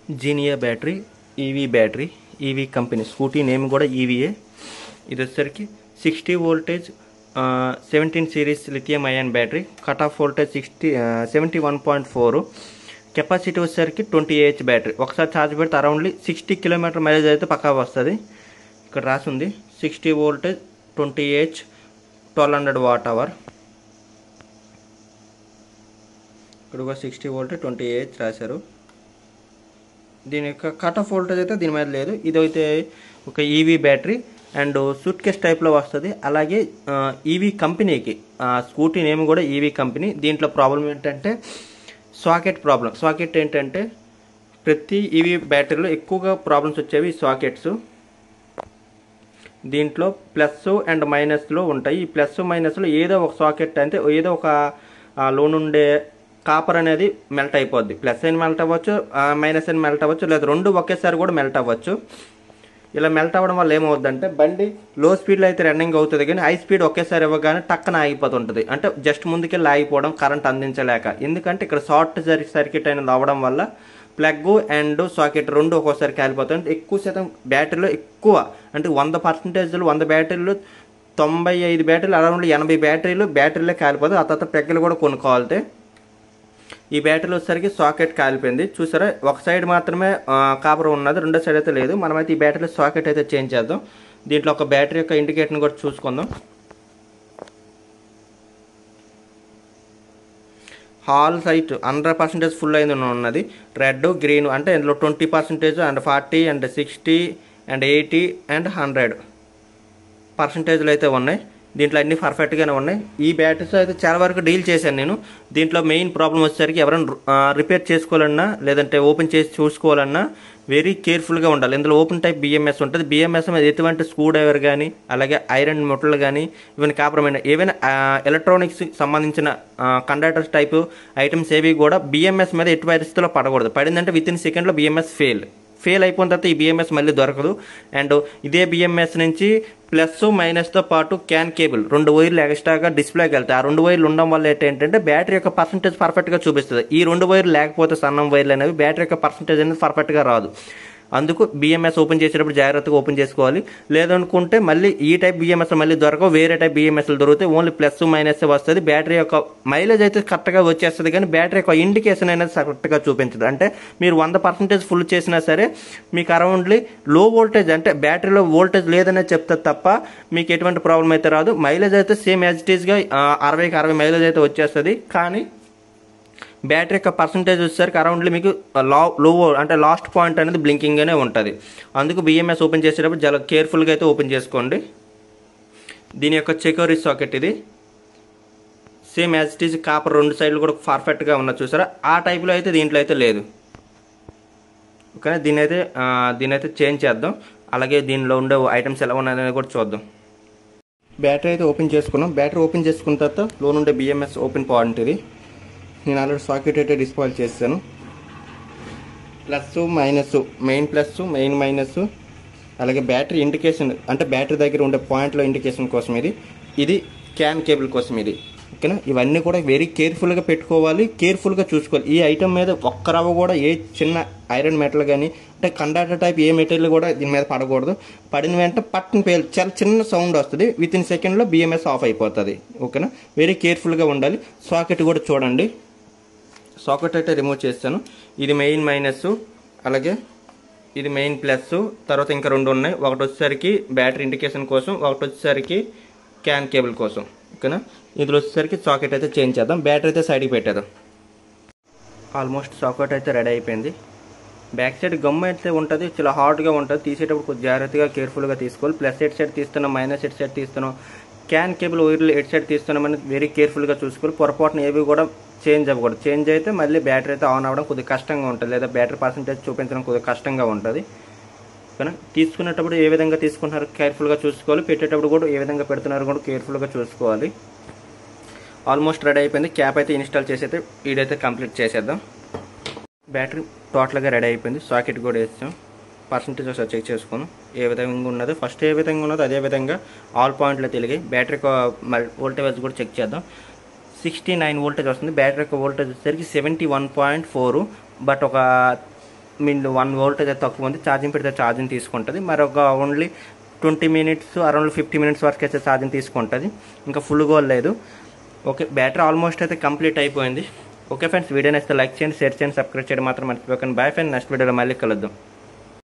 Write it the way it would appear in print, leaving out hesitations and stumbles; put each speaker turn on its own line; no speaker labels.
Zinnia battery, EV battery, EV company, scooty name కూడా EVA. ఇది వచ్చేసరికి 60 voltage 17 series lithium ion battery, cut off voltage 71.4, capacity వచ్చేసరికి 20Ah battery. ఒకసారి charge పెడితే అరౌండ్లీ 60 kilometre mileage అయితే పక్కా వస్తుంది. ఇక్కడ రాసి ఉంది 60 వోల్టేజ్ 20Ah 1200 వాట్ అవర్. ఇక్కడ ఒక 60 వోల్ట్ 20Ah రాశారు. దీని యొక్క కట్ ఆఫ్ వోల్టేజ్ అయితే దీని మీద లేదు. ఇదైతే ఒక EV battery and suit case టైప్లో వస్తుంది. అలాగే ఈవీ కంపెనీకి స్కూటీ నేమ్ కూడా ఈవీ కంపెనీ. దీంట్లో ప్రాబ్లం ఏంటంటే సాకెట్ ప్రాబ్లం. సాకెట్ ఏంటంటే ప్రతి ఈవీ బ్యాటరీలో ఎక్కువగా ప్రాబ్లమ్స్ వచ్చేవి సాకెట్స్. దీంట్లో ప్లస్ అండ్ మైనస్లో ఉంటాయి. ఈ ప్లస్ మైనస్లో ఏదో ఒక సాకెట్ అంటే ఏదో ఒక లోనుండే కాపర్ అనేది మెల్ట్ అయిపోద్ది. ప్లస్ అయిన మెల్ట్ అవ్వచ్చు, మైనస్ అయిన మెల్ట్ అవ్వచ్చు, లేదా రెండు ఒకేసారి కూడా మెల్ట్ అవ్వచ్చు. ఇలా మెల్ట్ అవ్వడం వల్ల ఏమవుద్దంటే బండి లో స్పీడ్లో అయితే రన్నింగ్ అవుతుంది, కానీ హై స్పీడ్ ఒకేసారి ఇవ్వగానే టక్కన ఆగిపోతుంటుంది. అంటే జస్ట్ ముందుకెళ్ళి ఆగిపోవడం, కరెంట్ అందించలేక. ఎందుకంటే ఇక్కడ షార్ట్ సర్క్యూట్ అనేది అవ్వడం వల్ల ప్లగ్ అండ్ సాకెట్ రెండు ఒక్కోసారి కాలిపోతాయి. అంటే ఎక్కువ శాతం బ్యాటరీలో ఎక్కువ అంటే 100%, 100 బ్యాటరీలు 95 బ్యాటరీలు అరౌండ్ 80 బ్యాటరీలే కాలిపోతాయి. ఆ తర్వాత ప్లగ్లు కూడా కొనుక్కోవాలి. ఈ బ్యాటరీలో వచ్చేసరికి సాకెట్ కాలిపోయింది. చూసారా, ఒక సైడ్ మాత్రమే కాపర్ ఉన్నది, రెండో సైడ్ అయితే లేదు. మనమైతే ఈ బ్యాటరీలో సాకెట్ అయితే చేంజ్ చేద్దాం. దీంట్లో ఒక బ్యాటరీ యొక్క ఇండికేటర్ని కూడా చూసుకుందాం. హాల్ సైట్ 100% ఫుల్ అయింది ఉన్నది. రెడ్ గ్రీన్ అంటే ఇందులో 20% అండ్ 40 అండ్ 60 అండ్ 80 అండ్ 100% అయితే ఉన్నాయి. దీంట్లో అన్నీ పర్ఫెక్ట్గానే ఉన్నాయి. ఈ బ్యాటరీస్ అయితే చాలా వరకు డీల్ చేశాను నేను. దీంట్లో మెయిన్ ప్రాబ్లం వచ్చేసరికి ఎవరైనా రిపేర్ చేసుకోవాలన్నా లేదంటే ఓపెన్ చేసి చూసుకోవాలన్నా వెరీ కేర్ఫుల్గా ఉండాలి. ఇందులో ఓపెన్ టైప్ బిఎంఎస్ ఉంటుంది. బిఎంఎస్ మీద ఎటువంటి స్క్రూ డ్రైవర్ కానీ, అలాగే ఐరన్ ముట్టలు కానీ, ఈవెన్ కాపరమైన ఏవైనా ఎలక్ట్రానిక్స్ సంబంధించిన కండక్టర్స్ టైపు ఐటమ్స్ ఏవి కూడా బిఎంఎస్ మీద ఎట్టి పరిస్థితుల్లో పడకూడదు. పడిందంటే విత్ ఇన్ సెకండ్లో బిఎంఎస్ ఫెయిల్ అయిపోయిన తర్వాత ఈ బిఎంఎస్ మళ్ళీ దొరకదు. అండ్ ఇదే బిఎంఎస్ నుంచి ప్లస్ మైనస్తో పాటు క్యాన్ కేబుల్ 2 వైర్లు ఎక్స్ట్రాగా డిస్ప్లేకి వెళ్తాయి. ఆ 2 వైర్లు ఉండడం వల్ల ఏంటంటే బ్యాటరీ యొక్క పర్సంటేజ్ పర్ఫెక్ట్గా చూపిస్తుంది. ఈ 2 వైర్లు లేకపోతే సన్నం వైర్లు అనేవి బ్యాటరీ యొక్క పర్సంటేజ్ అనేది పర్ఫెక్ట్గా రాదు. అందుకు బిఎంఎస్ ఓపెన్ చేసేటప్పుడు జాగ్రత్తగా ఓపెన్ చేసుకోవాలి. లేదనుకుంటే మళ్ళీ ఈ టైప్ బిఎంఎస్ మళ్ళీ దొరకవు, వేరే టైప్ బిఎంఎస్లు దొరికితే ఓన్లీ ప్లస్ మైనస్ వస్తుంది. బ్యాటరీ యొక్క మైలేజ్ అయితే కరెక్ట్గా వచ్చేస్తుంది, కానీ బ్యాటరీ యొక్క ఇండికేషన్ అనేది కరెక్ట్గా చూపించదు. అంటే మీరు 100% ఫుల్ చేసినా సరే మీకు అరౌండ్లీ లో వోల్టేజ్ అంటే బ్యాటరీలో వోల్టేజ్ లేదనే చెప్తుంది తప్ప మీకు ఎటువంటి ప్రాబ్లం అయితే రాదు. మైలేజ్ అయితే సేమ్ యాజ్ ఇట్ ఈస్గా 60 మైలేజ్ అయితే వచ్చేస్తుంది. కానీ బ్యాటరీ యొక్క పర్సంటేజ్ వచ్చేసరికి అరౌండ్లీ మీకు లో అంటే లాస్ట్ పాయింట్ అనేది బ్లింకింగ్గానే ఉంటుంది. అందుకు బిఎంఎస్ ఓపెన్ చేసేటప్పుడు చాలా కేర్ఫుల్గా అయితే ఓపెన్ చేసుకోండి. దీని యొక్క చెకోరీ సాకెట్ ఇది same as it is copper 2 సైడ్లు కూడా పర్ఫెక్ట్గా ఉన్నది. చూసారా, ఆ టైప్లో అయితే దీంట్లో అయితే లేదు. ఓకే, దీని అయితే చేంజ్ చేద్దాం. అలాగే దీనిలో ఉండే ఐటమ్స్ ఎలా ఉన్నాయని కూడా చూద్దాం. బ్యాటరీ అయితే ఓపెన్ చేసుకున్నాం. బ్యాటరీ ఓపెన్ చేసుకున్న తర్వాత లోనుండే బిఎంఎస్ ఓపెన్ పాయింట్ ఇది. నేను ఆల్రెడీ సాకెట్ అయితే డిస్పాల్ చేశాను. Plus minus, main plus main minus, అలాగే బ్యాటరీ ఇండికేషన్ అంటే బ్యాటరీ దగ్గర ఉండే పాయింట్లో ఇండికేషన్ కోసం ఇది క్యాన్ కేబుల్ కోసం ఇది. ఓకేనా, ఇవన్నీ కూడా వెరీ కేర్ఫుల్గా పెట్టుకోవాలి, కేర్ఫుల్గా చూసుకోవాలి. ఈ ఐటమ్ మీద ఒక్క రవ్వ కూడా ఏ చిన్న ఐరన్ మెటల్ కానీ అంటే కండక్టర్ టైప్ ఏ మెటీరియల్ కూడా దీని మీద పడకూడదు. పడిన వెంటనే పట్టుని పేలు చాలా చిన్న సౌండ్ వస్తుంది. విత్ ఇన్ సెకండ్లో బిఎంఎస్ ఆఫ్ అయిపోతుంది. ఓకేనా, వెరీ కేర్ఫుల్గా ఉండాలి. సాకెట్ కూడా చూడండి. సాకెట్ అయితే రిమూవ్ చేస్తాను. ఇది మెయిన్ మైనస్, అలాగే ఇది మెయిన్ ప్లస్, తర్వాత ఇంకా 2 ఉన్నాయి. ఒకటి వచ్చేసరికి బ్యాటరీ ఇండికేషన్ కోసం, ఒకటి వచ్చేసరికి క్యాన్ కేబుల్ కోసం. ఓకేనా, ఇందులో వచ్చేసరికి సాకెట్ అయితే చేంజ్ చేద్దాం. బ్యాటరీ అయితే సైడ్కి పెట్టేద్దాం. ఆల్మోస్ట్ సాకెట్ అయితే రెడీ అయిపోయింది. బ్యాక్ సైడ్ గమ్ అయితే ఉంటుంది, చాలా హార్డ్గా ఉంటుంది. తీసేటప్పుడు కొంచెం జాగ్రత్తగా కేర్ఫుల్గా తీసుకోవాలి. ప్లస్ ఎట్ సైడ్ తీస్తున్నాం, మైనస్ ఎట్ సైడ్ తీస్తున్నాం, క్యాన్ కేబుల్ వైర్లు ఎట్ సైడ్ తీస్తున్నామని వెరీ కేర్ఫుల్గా చూసుకోవాలి. పొరపాటున ఏవి కూడా చేంజ్ అవ్వకూడదు. చేంజ్ అయితే మళ్ళీ బ్యాటరీ అయితే ఆన్ అవ్వడం కొద్దిగా కష్టంగా ఉంటుంది, లేదా బ్యాటరీ పర్సంటేజ్ చూపించడం కొద్దిగా కష్టంగా ఉంటుంది. ఓకేనా, తీసుకునేటప్పుడు ఏ విధంగా తీసుకుంటున్నారో కేర్ఫుల్గా చూసుకోవాలి. పెట్టేటప్పుడు కూడా ఏ విధంగా పెడుతున్నారో కూడా కేర్ఫుల్గా చూసుకోవాలి. ఆల్మోస్ట్ రెడీ అయిపోయింది. క్యాప్ అయితే ఇన్స్టాల్ చేసి అయితే వీడైతే కంప్లీట్ చేసేద్దాం. బ్యాటరీ టోటల్గా రెడీ అయిపోయింది. సాకెట్ కూడా వేస్తాం. పర్సంటేజ్ ఒకసారి చెక్ చేసుకున్నాం ఏ విధంగా ఉన్నదో. ఫస్ట్ ఏ విధంగా ఉన్నదో అదే విధంగా ఆల్ పాయింట్లో తెలిగాయి. బ్యాటరీ వోల్టేజ్ కూడా చెక్ చేద్దాం. 69 వోల్టేజ్ వస్తుంది. బ్యాటరీ యొక్క వోల్టేజ్ వచ్చేసరికి 71.4. బట్ ఒక మీన్ 1 వోల్ట్ అయితే తక్కువ ఉంది, ఛార్జింగ్ పెడితే ఛార్జింగ్ తీసుకుంటుంది. మరొక ఓన్లీ 20 మినిట్స్ అరౌండ్ 50 మినిట్స్ వరకు అయితే ఛార్జింగ్ తీసుకుంటుంది, ఇంకా ఫుల్ గోల్ లేదు. ఓకే, బ్యాటరీ ఆల్మోస్ట్ అయితే కంప్లీట్ అయిపోయింది. ఓకే ఫ్రెండ్స్, వీడియో నచ్చితే లైక్ చేయండి, షేర్ చేయండి, సబ్స్క్రైబ్ చేయడం మాత్రం మర్చిపోకండి. బాయ్ ఫ్రెండ్స్, నెక్స్ట్ వీడియోలో మళ్ళీ కలుద్దాం.